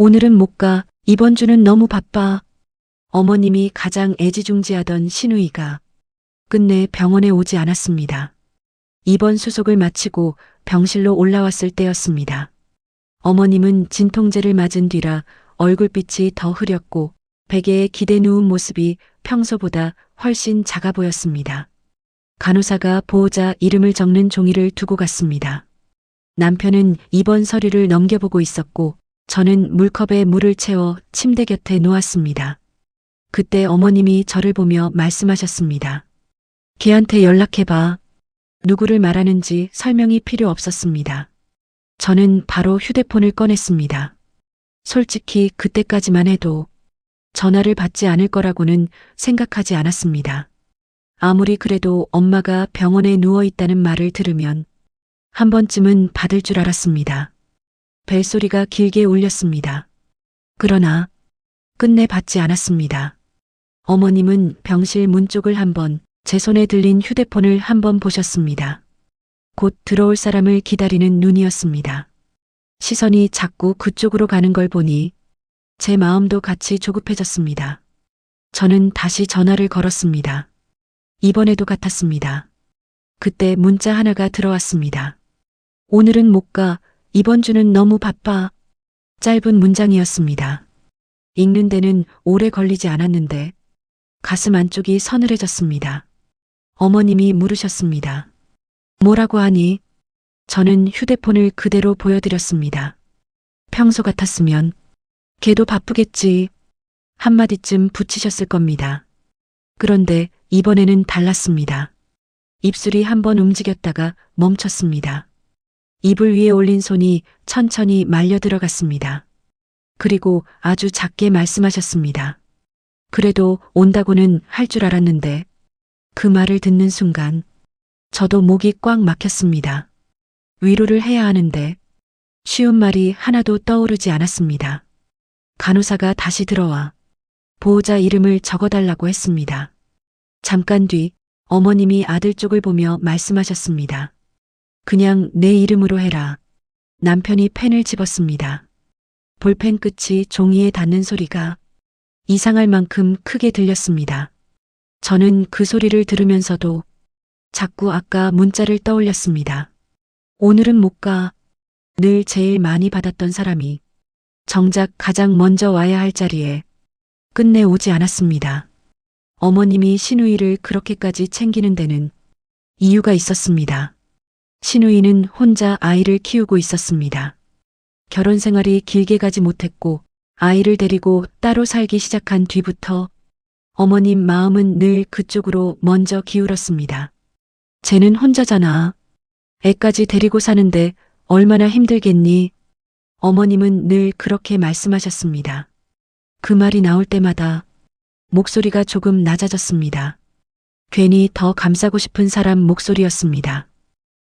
오늘은 못 가. 이번 주는 너무 바빠. 어머님이 가장 애지중지하던 신우이가 끝내 병원에 오지 않았습니다. 입원 수속을 마치고 병실로 올라왔을 때였습니다. 어머님은 진통제를 맞은 뒤라 얼굴빛이 더 흐렸고 베개에 기대 누운 모습이 평소보다 훨씬 작아 보였습니다. 간호사가 보호자 이름을 적는 종이를 두고 갔습니다. 남편은 입원 서류를 넘겨보고 있었고 저는 물컵에 물을 채워 침대 곁에 놓았습니다. 그때 어머님이 저를 보며 말씀하셨습니다. 걔한테 연락해봐. 누구를 말하는지 설명이 필요 없었습니다. 저는 바로 휴대폰을 꺼냈습니다. 솔직히 그때까지만 해도 전화를 받지 않을 거라고는 생각하지 않았습니다. 아무리 그래도 엄마가 병원에 누워 있다는 말을 들으면 한 번쯤은 받을 줄 알았습니다. 벨소리가 길게 울렸습니다. 그러나 끝내 받지 않았습니다. 어머님은 병실 문 쪽을 한번, 제 손에 들린 휴대폰을 한번 보셨습니다. 곧 들어올 사람을 기다리는 눈이었습니다. 시선이 자꾸 그쪽으로 가는 걸 보니 제 마음도 같이 조급해졌습니다. 저는 다시 전화를 걸었습니다. 이번에도 같았습니다. 그때 문자 하나가 들어왔습니다. 오늘은 못 가. 이번 주는 너무 바빠. 짧은 문장이었습니다. 읽는 데는 오래 걸리지 않았는데 가슴 안쪽이 서늘해졌습니다. 어머님이 물으셨습니다. 뭐라고 하니? 저는 휴대폰을 그대로 보여드렸습니다. 평소 같았으면 걔도 바쁘겠지. 한마디쯤 붙이셨을 겁니다. 그런데 이번에는 달랐습니다. 입술이 한번 움직였다가 멈췄습니다. 이불 위에 올린 손이 천천히 말려 들어갔습니다. 그리고 아주 작게 말씀하셨습니다. 그래도 온다고는 할 줄 알았는데. 그 말을 듣는 순간 저도 목이 꽉 막혔습니다. 위로를 해야 하는데 쉬운 말이 하나도 떠오르지 않았습니다. 간호사가 다시 들어와 보호자 이름을 적어달라고 했습니다. 잠깐 뒤 어머님이 아들 쪽을 보며 말씀하셨습니다. 그냥 내 이름으로 해라. 남편이 펜을 집었습니다. 볼펜 끝이 종이에 닿는 소리가 이상할 만큼 크게 들렸습니다. 저는 그 소리를 들으면서도 자꾸 아까 문자를 떠올렸습니다. 오늘은 못 가. 늘 제일 많이 받았던 사람이 정작 가장 먼저 와야 할 자리에 끝내 오지 않았습니다. 어머님이 신우이를 그렇게까지 챙기는 데는 이유가 있었습니다. 신우이는 혼자 아이를 키우고 있었습니다. 결혼 생활이 길게 가지 못했고 아이를 데리고 따로 살기 시작한 뒤부터 어머님 마음은 늘 그쪽으로 먼저 기울었습니다. 쟤는 혼자잖아. 애까지 데리고 사는데 얼마나 힘들겠니? 어머님은 늘 그렇게 말씀하셨습니다. 그 말이 나올 때마다 목소리가 조금 낮아졌습니다. 괜히 더 감싸고 싶은 사람 목소리였습니다.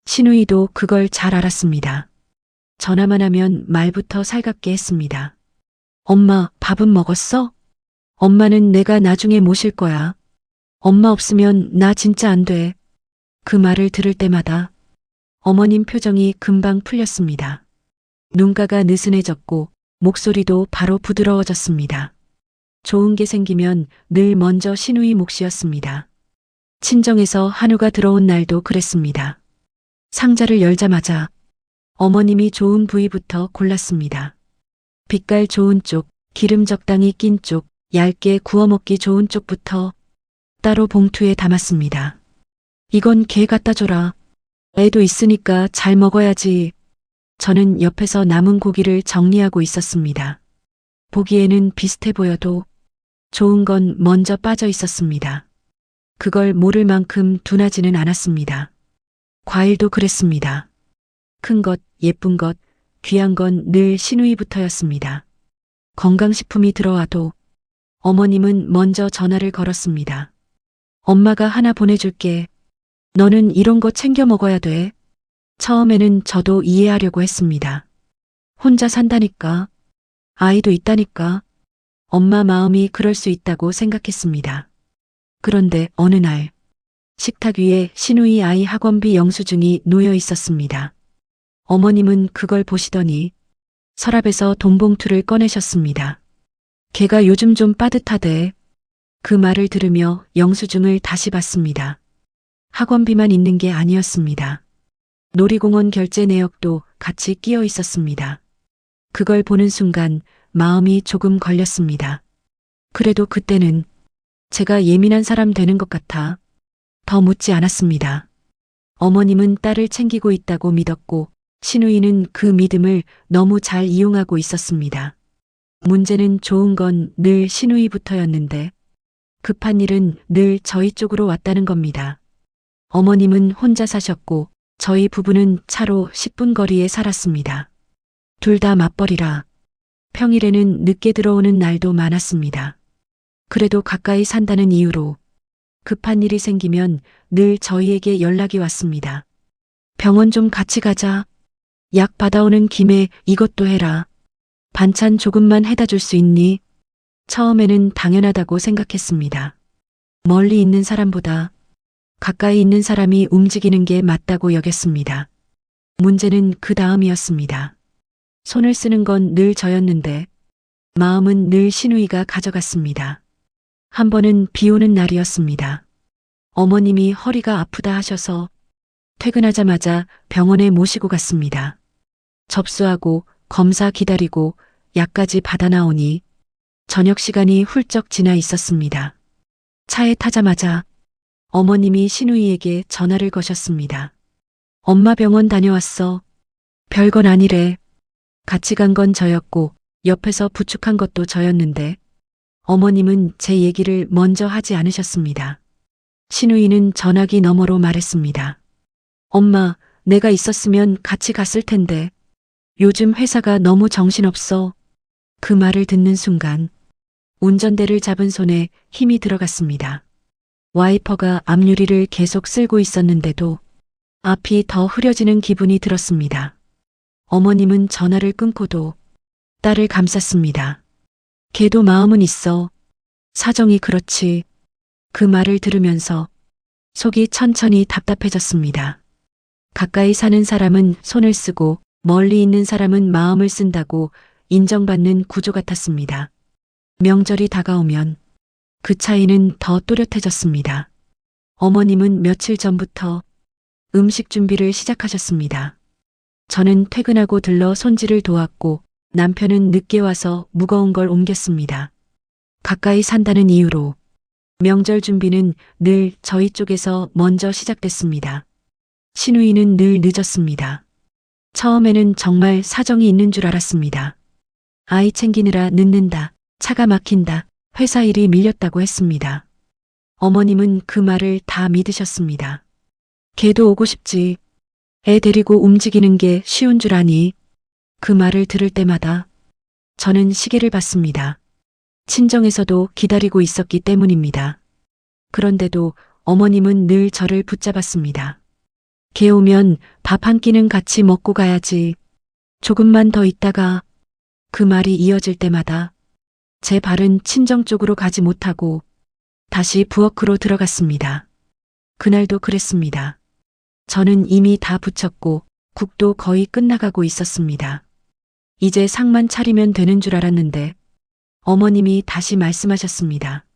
신우이도 그걸 잘 알았습니다. 전화만 하면 말부터 살갑게 했습니다. 엄마, 밥은 먹었어? 엄마는 내가 나중에 모실 거야. 엄마 없으면 나 진짜 안 돼. 그 말을 들을 때마다 어머님 표정이 금방 풀렸습니다. 눈가가 느슨해졌고 목소리도 바로 부드러워졌습니다. 좋은 게 생기면 늘 먼저 신우이 몫이었습니다. 친정에서 한우가 들어온 날도 그랬습니다. 상자를 열자마자 어머님이 좋은 부위부터 골랐습니다. 빛깔 좋은 쪽, 기름 적당히 낀 쪽, 얇게 구워 먹기 좋은 쪽부터 따로 봉투에 담았습니다. 이건 걔 갖다 줘라. 애도 있으니까 잘 먹어야지. 저는 옆에서 남은 고기를 정리하고 있었습니다. 보기에는 비슷해 보여도 좋은 건 먼저 빠져 있었습니다. 그걸 모를 만큼 둔하지는 않았습니다. 과일도 그랬습니다. 큰 것, 예쁜 것, 귀한 건 늘 신우이부터였습니다. 건강식품이 들어와도 어머님은 먼저 전화를 걸었습니다. 엄마가 하나 보내줄게. 너는 이런 거 챙겨 먹어야 돼. 처음에는 저도 이해하려고 했습니다. 혼자 산다니까. 아이도 있다니까. 엄마 마음이 그럴 수 있다고 생각했습니다. 그런데 어느 날 식탁 위에 신우이 아이 학원비 영수증이 놓여 있었습니다. 어머님은 그걸 보시더니 서랍에서 돈봉투를 꺼내셨습니다. 걔가 요즘 좀 빠듯하대. 그 말을 들으며 영수증을 다시 봤습니다. 학원비만 있는 게 아니었습니다. 놀이공원 결제 내역도 같이 끼어 있었습니다. 그걸 보는 순간 마음이 조금 걸렸습니다. 그래도 그때는 제가 예민한 사람 되는 것 같아 더 묻지 않았습니다. 어머님은 딸을 챙기고 있다고 믿었고 신우이는 그 믿음을 너무 잘 이용하고 있었습니다. 문제는 좋은 건 늘 신우이부터였는데 급한 일은 늘 저희 쪽으로 왔다는 겁니다. 어머님은 혼자 사셨고 저희 부부는 차로 10분 거리에 살았습니다. 둘 다 맞벌이라 평일에는 늦게 들어오는 날도 많았습니다. 그래도 가까이 산다는 이유로 급한 일이 생기면 늘 저희에게 연락이 왔습니다. 병원 좀 같이 가자. 약 받아오는 김에 이것도 해라. 반찬 조금만 해다 줄 수 있니? 처음에는 당연하다고 생각했습니다. 멀리 있는 사람보다 가까이 있는 사람이 움직이는 게 맞다고 여겼습니다. 문제는 그 다음이었습니다. 손을 쓰는 건 늘 저였는데 마음은 늘 신우이가 가져갔습니다. 한 번은 비 오는 날이었습니다. 어머님이 허리가 아프다 하셔서 퇴근하자마자 병원에 모시고 갔습니다. 접수하고 검사 기다리고 약까지 받아 나오니 저녁 시간이 훌쩍 지나 있었습니다. 차에 타자마자 어머님이 신우이에게 전화를 거셨습니다. 엄마 병원 다녀왔어. 별건 아니래. 같이 간 건 저였고 옆에서 부축한 것도 저였는데 어머님은 제 얘기를 먼저 하지 않으셨습니다. 신우이는 전화기 너머로 말했습니다. 엄마, 내가 있었으면 같이 갔을 텐데 요즘 회사가 너무 정신없어. 그 말을 듣는 순간 운전대를 잡은 손에 힘이 들어갔습니다. 와이퍼가 앞유리를 계속 쓸고 있었는데도 앞이 더 흐려지는 기분이 들었습니다. 어머님은 전화를 끊고도 딸을 감쌌습니다. 걔도 마음은 있어. 사정이 그렇지. 그 말을 들으면서 속이 천천히 답답해졌습니다. 가까이 사는 사람은 손을 쓰고 멀리 있는 사람은 마음을 쓴다고 인정받는 구조 같았습니다. 명절이 다가오면 그 차이는 더 또렷해졌습니다. 어머님은 며칠 전부터 음식 준비를 시작하셨습니다. 저는 퇴근하고 들러 손질을 도왔고 남편은 늦게 와서 무거운 걸 옮겼습니다. 가까이 산다는 이유로 명절 준비는 늘 저희 쪽에서 먼저 시작됐습니다. 신우이는 늘 늦었습니다. 처음에는 정말 사정이 있는 줄 알았습니다. 아이 챙기느라 늦는다, 차가 막힌다, 회사 일이 밀렸다고 했습니다. 어머님은 그 말을 다 믿으셨습니다. 걔도 오고 싶지. 애 데리고 움직이는 게 쉬운 줄 아니. 그 말을 들을 때마다 저는 시계를 봤습니다. 친정에서도 기다리고 있었기 때문입니다. 그런데도 어머님은 늘 저를 붙잡았습니다. 걔 오면 밥 한 끼는 같이 먹고 가야지. 조금만 더 있다가. 그 말이 이어질 때마다 제 발은 친정 쪽으로 가지 못하고 다시 부엌으로 들어갔습니다. 그날도 그랬습니다. 저는 이미 다 부쳤고 국도 거의 끝나가고 있었습니다. 이제 상만 차리면 되는 줄 알았는데 어머님이 다시 말씀하셨습니다.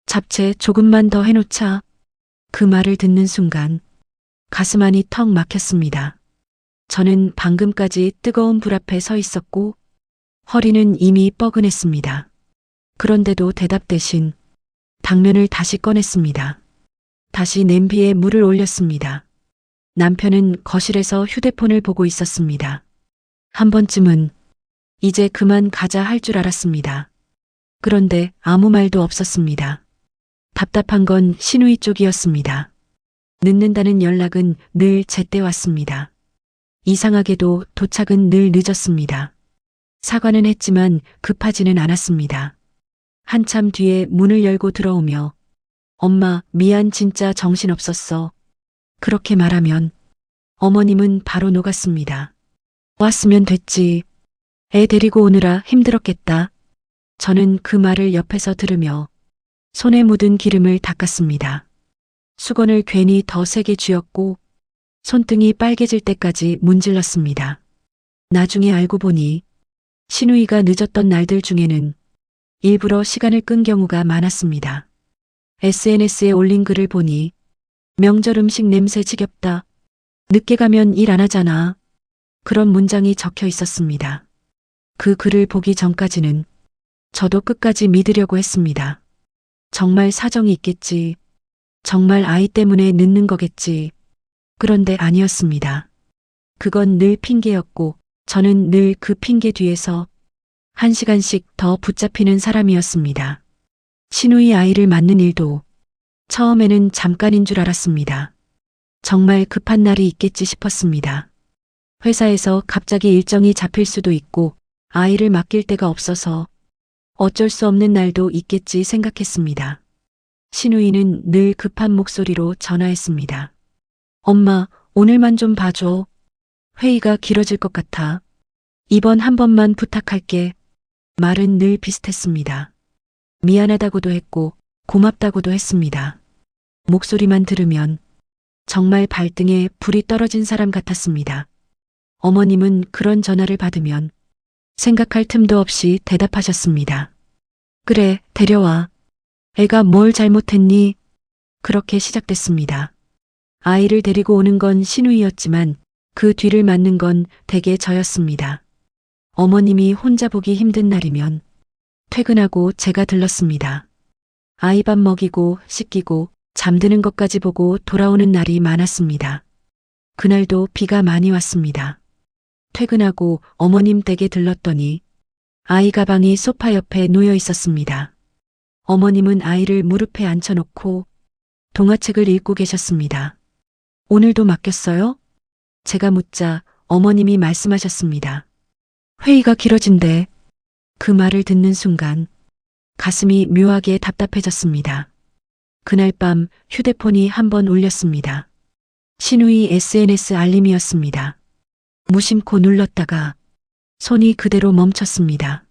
잡채 조금만 더 해놓자. 그 말을 듣는 순간 가슴 안이 턱 막혔습니다. 저는 방금까지 뜨거운 불 앞에 서 있었고 허리는 이미 뻐근했습니다. 그런데도 대답 대신 당면을 다시 꺼냈습니다. 다시 냄비에 물을 올렸습니다. 남편은 거실에서 휴대폰을 보고 있었습니다. 한 번쯤은 이제 그만 가자 할 줄 알았습니다. 그런데 아무 말도 없었습니다. 답답한 건 신우이 쪽이었습니다. 늦는다는 연락은 늘 제때 왔습니다. 이상하게도 도착은 늘 늦었습니다. 사과는 했지만 급하지는 않았습니다. 한참 뒤에 문을 열고 들어오며 엄마 미안 진짜 정신없었어. 그렇게 말하면 어머님은 바로 녹았습니다. 왔으면 됐지. 애 데리고 오느라 힘들었겠다. 저는 그 말을 옆에서 들으며 손에 묻은 기름을 닦았습니다. 수건을 괜히 더 세게 쥐었고 손등이 빨개질 때까지 문질렀습니다. 나중에 알고 보니 신우이가 늦었던 날들 중에는 일부러 시간을 끈 경우가 많았습니다. SNS에 올린 글을 보니 명절 음식 냄새 지겹다. 늦게 가면 일 안 하잖아. 그런 문장이 적혀 있었습니다. 그 글을 보기 전까지는 저도 끝까지 믿으려고 했습니다. 정말 사정이 있겠지. 정말 아이 때문에 늦는 거겠지. 그런데 아니었습니다. 그건 늘 핑계였고 저는 늘 그 핑계 뒤에서 1시간씩 더 붙잡히는 사람이었습니다. 신우이 아이를 맡는 일도 처음에는 잠깐인 줄 알았습니다. 정말 급한 날이 있겠지 싶었습니다. 회사에서 갑자기 일정이 잡힐 수도 있고 아이를 맡길 데가 없어서 어쩔 수 없는 날도 있겠지 생각했습니다. 신우이는 늘 급한 목소리로 전화했습니다. 엄마, 오늘만 좀 봐줘. 회의가 길어질 것 같아. 이번 한 번만 부탁할게. 말은 늘 비슷했습니다. 미안하다고도 했고 고맙다고도 했습니다. 목소리만 들으면 정말 발등에 불이 떨어진 사람 같았습니다. 어머님은 그런 전화를 받으면 생각할 틈도 없이 대답하셨습니다. 그래, 데려와. 애가 뭘 잘못했니? 그렇게 시작됐습니다. 아이를 데리고 오는 건 신우이였지만 그 뒤를 맡는 건 대개 저였습니다. 어머님이 혼자 보기 힘든 날이면 퇴근하고 제가 들렀습니다. 아이 밥 먹이고 씻기고 잠드는 것까지 보고 돌아오는 날이 많았습니다. 그날도 비가 많이 왔습니다. 퇴근하고 어머님 댁에 들렀더니 아이 가방이 소파 옆에 놓여 있었습니다. 어머님은 아이를 무릎에 앉혀놓고 동화책을 읽고 계셨습니다. 오늘도 맡겼어요? 제가 묻자 어머님이 말씀하셨습니다. 회의가 길어진대. 그 말을 듣는 순간 가슴이 묘하게 답답해졌습니다. 그날 밤 휴대폰이 한번 울렸습니다. 신우이 SNS 알림이었습니다. 무심코 눌렀다가 손이 그대로 멈췄습니다.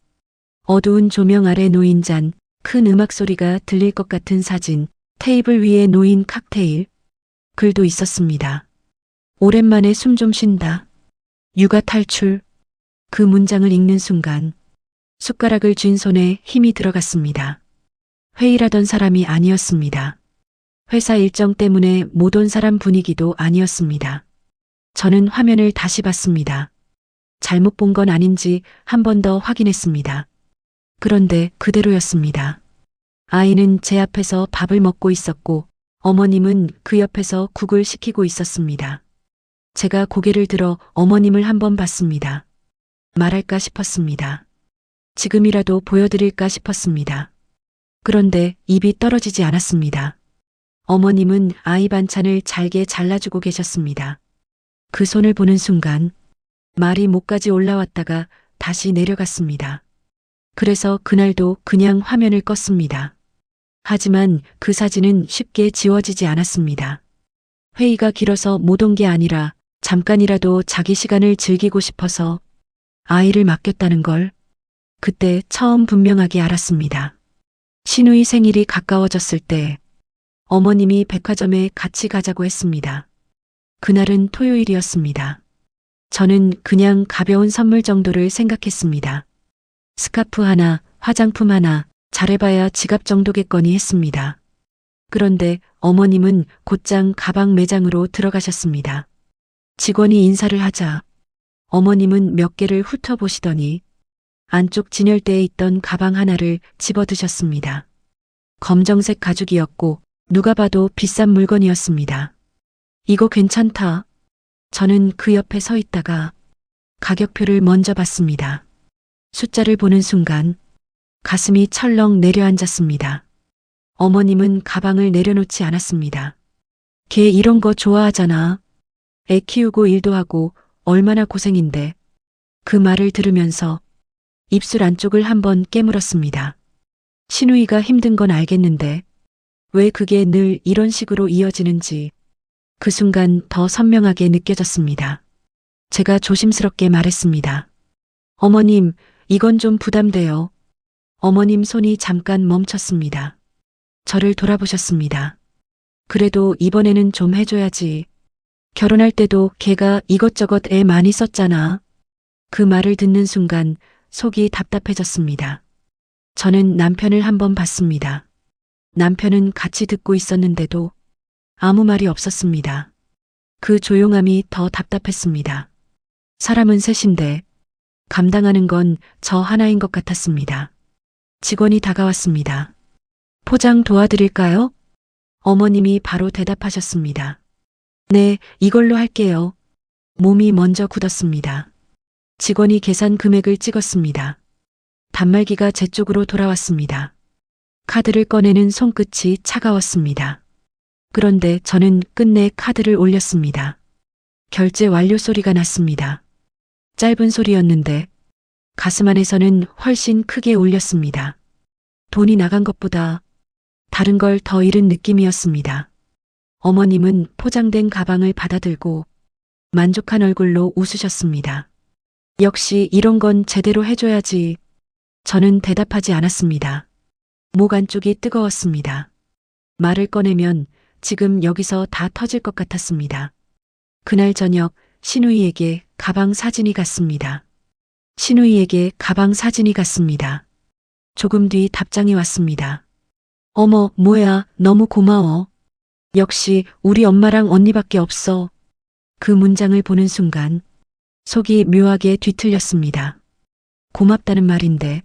어두운 조명 아래 놓인 잔, 큰 음악 소리가 들릴 것 같은 사진, 테이블 위에 놓인 칵테일, 글도 있었습니다. 오랜만에 숨 좀 쉰다. 육아 탈출. 그 문장을 읽는 순간 숟가락을 쥔 손에 힘이 들어갔습니다. 회의라던 사람이 아니었습니다. 회사 일정 때문에 못 온 사람 분위기도 아니었습니다. 저는 화면을 다시 봤습니다. 잘못 본 건 아닌지 한 번 더 확인했습니다. 그런데 그대로였습니다. 아이는 제 앞에서 밥을 먹고 있었고 어머님은 그 옆에서 국을 식히고 있었습니다. 제가 고개를 들어 어머님을 한번 봤습니다. 말할까 싶었습니다. 지금이라도 보여드릴까 싶었습니다. 그런데 입이 떨어지지 않았습니다. 어머님은 아이 반찬을 잘게 잘라주고 계셨습니다. 그 손을 보는 순간 말이 목까지 올라왔다가 다시 내려갔습니다. 그래서 그날도 그냥 화면을 껐습니다. 하지만 그 사진은 쉽게 지워지지 않았습니다. 회의가 길어서 못 온 게 아니라 잠깐이라도 자기 시간을 즐기고 싶어서 아이를 맡겼다는 걸 그때 처음 분명하게 알았습니다. 신우이 생일이 가까워졌을 때 어머님이 백화점에 같이 가자고 했습니다. 그날은 토요일이었습니다. 저는 그냥 가벼운 선물 정도를 생각했습니다. 스카프 하나, 화장품 하나, 잘해봐야 지갑 정도겠거니 했습니다. 그런데 어머님은 곧장 가방 매장으로 들어가셨습니다. 직원이 인사를 하자 어머님은 몇 개를 훑어보시더니 안쪽 진열대에 있던 가방 하나를 집어드셨습니다. 검정색 가죽이었고 누가 봐도 비싼 물건이었습니다. 이거 괜찮다. 저는 그 옆에 서 있다가 가격표를 먼저 봤습니다. 숫자를 보는 순간 가슴이 철렁 내려앉았습니다. 어머님은 가방을 내려놓지 않았습니다. 걔 이런 거 좋아하잖아. 애 키우고 일도 하고 얼마나 고생인데. 그 말을 들으면서 입술 안쪽을 한번 깨물었습니다. 신우이가 힘든 건 알겠는데 왜 그게 늘 이런 식으로 이어지는지 그 순간 더 선명하게 느껴졌습니다. 제가 조심스럽게 말했습니다. 어머님, 이건 좀 부담돼요. 어머님 손이 잠깐 멈췄습니다. 저를 돌아보셨습니다. 그래도 이번에는 좀 해줘야지. 결혼할 때도 걔가 이것저것 애 많이 썼잖아. 그 말을 듣는 순간 속이 답답해졌습니다. 저는 남편을 한번 봤습니다. 남편은 같이 듣고 있었는데도 아무 말이 없었습니다. 그 조용함이 더 답답했습니다. 사람은 셋인데 감당하는 건 저 하나인 것 같았습니다. 직원이 다가왔습니다. 포장 도와드릴까요? 어머님이 바로 대답하셨습니다. 네, 이걸로 할게요. 몸이 먼저 굳었습니다. 직원이 계산 금액을 찍었습니다. 단말기가 제 쪽으로 돌아왔습니다. 카드를 꺼내는 손끝이 차가웠습니다. 그런데 저는 끝내 카드를 올렸습니다. 결제 완료 소리가 났습니다. 짧은 소리였는데 가슴 안에서는 훨씬 크게 울렸습니다. 돈이 나간 것보다 다른 걸 더 잃은 느낌이었습니다. 어머님은 포장된 가방을 받아들고 만족한 얼굴로 웃으셨습니다. 역시 이런 건 제대로 해줘야지. 저는 대답하지 않았습니다. 목 안쪽이 뜨거웠습니다. 말을 꺼내면 지금 여기서 다 터질 것 같았습니다. 그날 저녁 신우이에게 가방 사진이 갔습니다. 신우이에게 가방 사진이 갔습니다. 조금 뒤 답장이 왔습니다. 어머, 뭐야, 너무 고마워. 역시 우리 엄마랑 언니밖에 없어. 그 문장을 보는 순간 속이 묘하게 뒤틀렸습니다. 고맙다는 말인데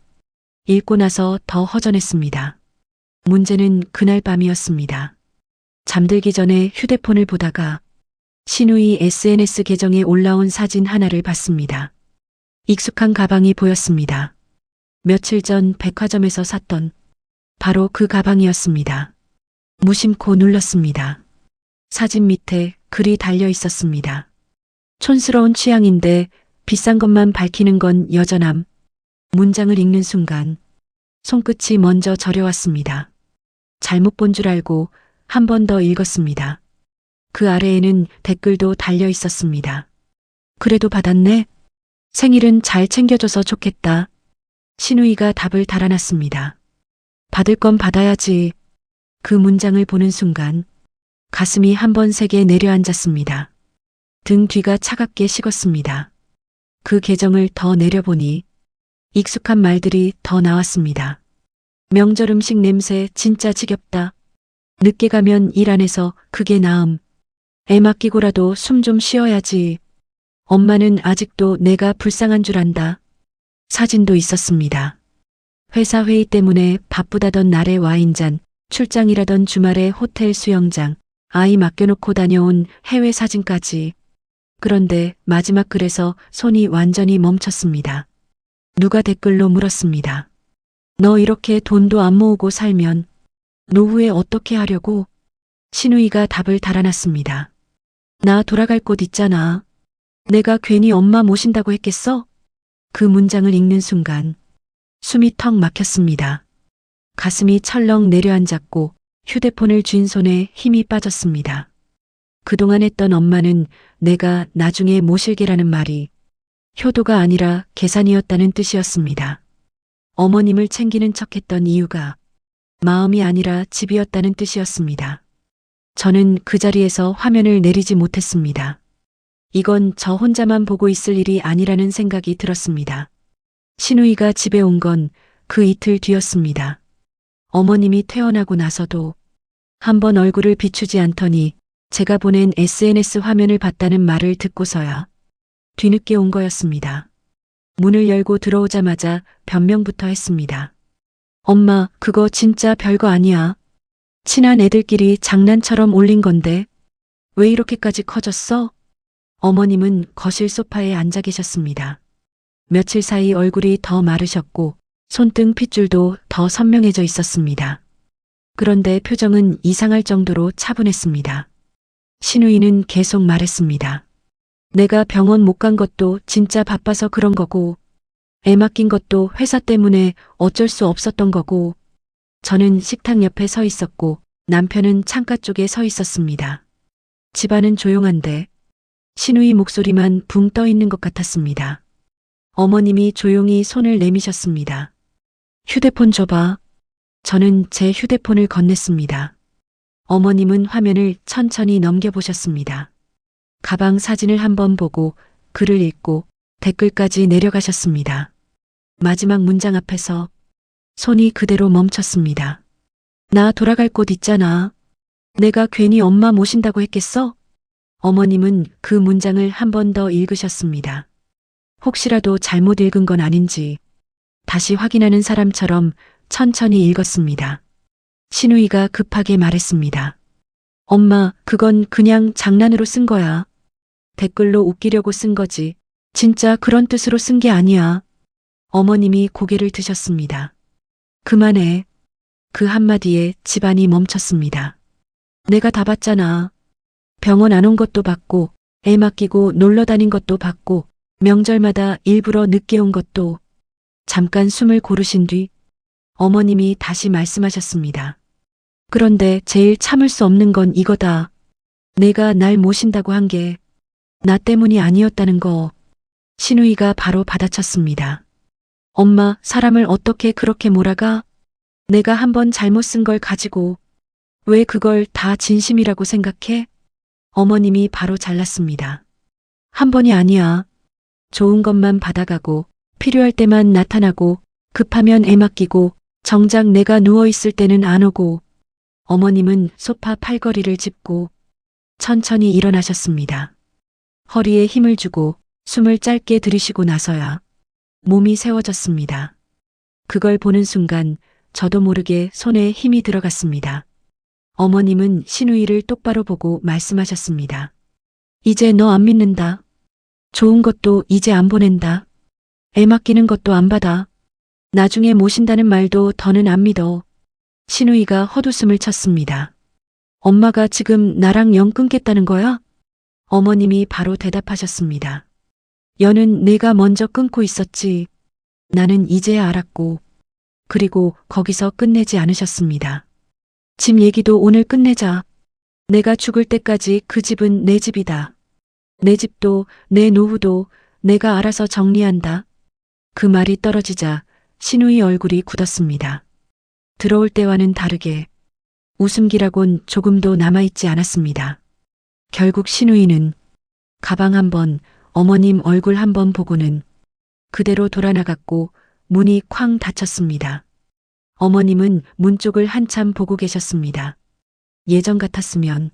읽고 나서 더 허전했습니다. 문제는 그날 밤이었습니다. 잠들기 전에 휴대폰을 보다가 신우이 SNS 계정에 올라온 사진 하나를 봤습니다. 익숙한 가방이 보였습니다. 며칠 전 백화점에서 샀던 바로 그 가방이었습니다. 무심코 눌렀습니다. 사진 밑에 글이 달려 있었습니다. 촌스러운 취향인데 비싼 것만 밝히는 건 여전함. 문장을 읽는 순간 손끝이 먼저 저려왔습니다. 잘못 본 줄 알고 한 번 더 읽었습니다. 그 아래에는 댓글도 달려 있었습니다. 그래도 받았네? 생일은 잘 챙겨줘서 좋겠다. 신우이가 답을 달아놨습니다. 받을 건 받아야지. 그 문장을 보는 순간 가슴이 한 번 세게 내려앉았습니다. 등 뒤가 차갑게 식었습니다. 그 계정을 더 내려보니 익숙한 말들이 더 나왔습니다. 명절 음식 냄새 진짜 지겹다. 늦게 가면 일 안 해서 그게 나음. 애 맡기고라도 숨 좀 쉬어야지. 엄마는 아직도 내가 불쌍한 줄 안다. 사진도 있었습니다. 회사 회의 때문에 바쁘다던 날의 와인잔, 출장이라던 주말의 호텔 수영장, 아이 맡겨놓고 다녀온 해외 사진까지. 그런데 마지막 글에서 손이 완전히 멈췄습니다. 누가 댓글로 물었습니다. 너 이렇게 돈도 안 모으고 살면 노후에 어떻게 하려고? 신우이가 답을 달아놨습니다. 나 돌아갈 곳 있잖아. 내가 괜히 엄마 모신다고 했겠어? 그 문장을 읽는 순간 숨이 턱 막혔습니다. 가슴이 철렁 내려앉았고 휴대폰을 쥔 손에 힘이 빠졌습니다. 그동안 했던 엄마는 내가 나중에 모실게라는 말이 효도가 아니라 계산이었다는 뜻이었습니다. 어머님을 챙기는 척했던 이유가 마음이 아니라 집이었다는 뜻이었습니다. 저는 그 자리에서 화면을 내리지 못했습니다. 이건 저 혼자만 보고 있을 일이 아니라는 생각이 들었습니다. 신우이가 집에 온 건 그 이틀 뒤였습니다. 어머님이 퇴원하고 나서도 한 번 얼굴을 비추지 않더니 제가 보낸 SNS 화면을 봤다는 말을 듣고서야 뒤늦게 온 거였습니다. 문을 열고 들어오자마자 변명부터 했습니다. 엄마, 그거 진짜 별거 아니야. 친한 애들끼리 장난처럼 올린 건데 왜 이렇게까지 커졌어? 어머님은 거실 소파에 앉아 계셨습니다. 며칠 사이 얼굴이 더 마르셨고 손등 핏줄도 더 선명해져 있었습니다. 그런데 표정은 이상할 정도로 차분했습니다. 신우이는 계속 말했습니다. 내가 병원 못 간 것도 진짜 바빠서 그런 거고, 애 맡긴 것도 회사 때문에 어쩔 수 없었던 거고, 저는 식탁 옆에 서 있었고 남편은 창가 쪽에 서 있었습니다. 집안은 조용한데 신우이 목소리만 붕 떠 있는 것 같았습니다. 어머님이 조용히 손을 내미셨습니다. 휴대폰 줘봐. 저는 제 휴대폰을 건넸습니다. 어머님은 화면을 천천히 넘겨보셨습니다. 가방 사진을 한번 보고 글을 읽고 댓글까지 내려가셨습니다. 마지막 문장 앞에서 손이 그대로 멈췄습니다. 나 돌아갈 곳 있잖아. 내가 괜히 엄마 모신다고 했겠어? 어머님은 그 문장을 한 번 더 읽으셨습니다. 혹시라도 잘못 읽은 건 아닌지 다시 확인하는 사람처럼 천천히 읽었습니다. 신우이가 급하게 말했습니다. 엄마, 그건 그냥 장난으로 쓴 거야. 댓글로 웃기려고 쓴 거지. 진짜 그런 뜻으로 쓴 게 아니야. 어머님이 고개를 드셨습니다. 그만해. 그 한마디에 집안이 멈췄습니다. 내가 다 봤잖아. 병원 안 온 것도 봤고, 애 맡기고 놀러 다닌 것도 봤고, 명절마다 일부러 늦게 온 것도. 잠깐 숨을 고르신 뒤 어머님이 다시 말씀하셨습니다. 그런데 제일 참을 수 없는 건 이거다. 내가 날 모신다고 한 게 나 때문이 아니었다는 거. 신우이가 바로 받아쳤습니다. 엄마, 사람을 어떻게 그렇게 몰아가? 내가 한번 잘못 쓴 걸 가지고 왜 그걸 다 진심이라고 생각해? 어머님이 바로 잘랐습니다. 한 번이 아니야. 좋은 것만 받아가고 필요할 때만 나타나고 급하면 애 맡기고 정작 내가 누워있을 때는 안 오고. 어머님은 소파 팔걸이를 짚고 천천히 일어나셨습니다. 허리에 힘을 주고 숨을 짧게 들이쉬고 나서야 몸이 세워졌습니다. 그걸 보는 순간 저도 모르게 손에 힘이 들어갔습니다. 어머님은 신우이를 똑바로 보고 말씀하셨습니다. 이제 너 안 믿는다. 좋은 것도 이제 안 보낸다. 애 맡기는 것도 안 받아. 나중에 모신다는 말도 더는 안 믿어. 신우이가 헛웃음을 쳤습니다. 엄마가 지금 나랑 영 끊겠다는 거야? 어머님이 바로 대답하셨습니다. 연은 내가 먼저 끊고 있었지. 나는 이제야 알았고. 그리고 거기서 끝내지 않으셨습니다. 집 얘기도 오늘 끝내자. 내가 죽을 때까지 그 집은 내 집이다. 내 집도 내 노후도 내가 알아서 정리한다. 그 말이 떨어지자 신우이 얼굴이 굳었습니다. 들어올 때와는 다르게 웃음기라곤 조금도 남아있지 않았습니다. 결국 신우이는 가방 한 번, 어머님 얼굴 한 번 보고는 그대로 돌아나갔고 문이 쾅 닫혔습니다. 어머님은 문 쪽을 한참 보고 계셨습니다. 예전 같았으면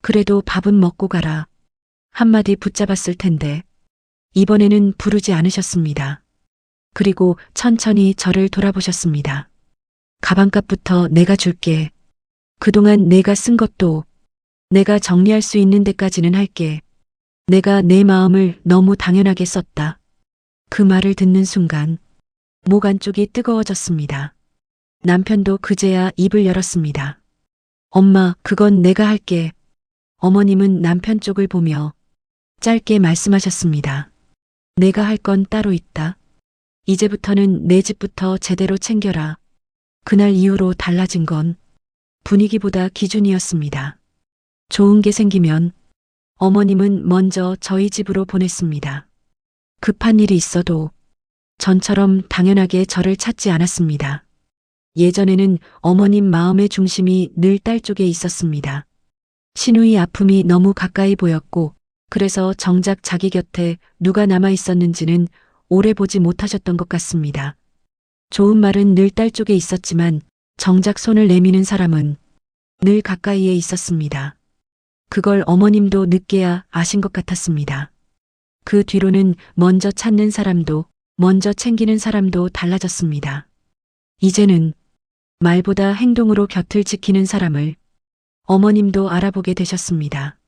그래도 밥은 먹고 가라 한마디 붙잡았을 텐데 이번에는 부르지 않으셨습니다. 그리고 천천히 저를 돌아보셨습니다. 가방값부터 내가 줄게. 그동안 내가 쓴 것도 내가 정리할 수 있는 데까지는 할게. 내가 내 마음을 너무 당연하게 썼다. 그 말을 듣는 순간 목 안쪽이 뜨거워졌습니다. 남편도 그제야 입을 열었습니다. 엄마, 그건 내가 할게. 어머님은 남편 쪽을 보며 짧게 말씀하셨습니다. 내가 할 건 따로 있다. 이제부터는 내 집부터 제대로 챙겨라. 그날 이후로 달라진 건 분위기보다 기준이었습니다. 좋은 게 생기면 어머님은 먼저 저희 집으로 보냈습니다. 급한 일이 있어도 전처럼 당연하게 저를 찾지 않았습니다. 예전에는 어머님 마음의 중심이 늘 딸 쪽에 있었습니다. 신우이 아픔이 너무 가까이 보였고 그래서 정작 자기 곁에 누가 남아 있었는지는 오래 보지 못하셨던 것 같습니다. 좋은 말은 늘 딸 쪽에 있었지만 정작 손을 내미는 사람은 늘 가까이에 있었습니다. 그걸 어머님도 늦게야 아신 것 같았습니다. 그 뒤로는 먼저 찾는 사람도 먼저 챙기는 사람도 달라졌습니다. 이제는 말보다 행동으로 곁을 지키는 사람을 어머님도 알아보게 되셨습니다.